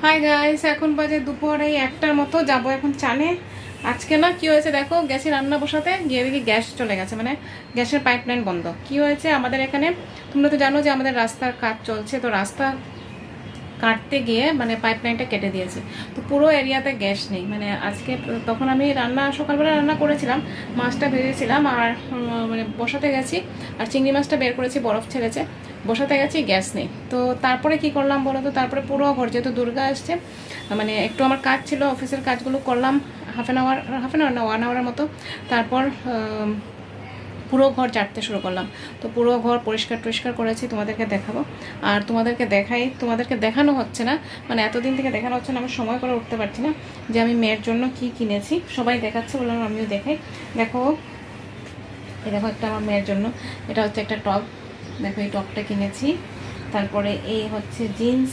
Hi guys, এখন বাজে দুপুরে 1টার মতো। যাবো এখন চানে। আজকে না কি হয়েছে দেখো, গ্যাসে রান্না বসাতে গিয়ে দেখি গ্যাস চলে গেছে, মানে গ্যাসের পাইপলাইন বন্ধ। কি হয়েছে আমাদের এখানে, তোমরা তো জানো যে আমাদের রাস্তার কাজ চলছে, তো রাস্তা কাটতে গিয়ে মানে পাইপলাইনটা কেটে দিয়েছে, তো পুরো এরিয়াতে গ্যাস নেই। মানে আজকে তখন আমি সকালবেলা রান্না করেছিলাম, মাছটা ভেজেছিলাম আর মানে বসাতে গেছি, আর চিংড়ি মাছটা বের করেছি, বরফ ছেড়েছে, বসাতে গেছি, গ্যাস নেই। তো তারপরে কি করলাম বলো তো, তারপরে পুরো ঘর, যেহেতু দুর্গা আসছে, মানে একটু আমার কাজ ছিল, অফিসের কাজগুলো করলাম হাফ অ্যান আওয়ার না 1 আওয়ারের মতো। তারপর পুরো ঘর ঝাড়তে শুরু করলাম। তো পুরো ঘর পরিষ্কার করেছি, তোমাদেরকে দেখাবো। আর তোমাদেরকে দেখানো হচ্ছে না, মানে এতদিন থেকে দেখানো হচ্ছে না, আমি সময় করে উঠতে পারছি না যে আমি মেয়ের জন্য কি কিনেছি। সবাই দেখাচ্ছে, বললাম আমিও দেখাই। দেখো, এই দেখো একটা আমার মেয়ের জন্য, এটা হচ্ছে একটা টপ। দেখো এই টপটা কিনেছি। তারপরে এই হচ্ছে জিন্স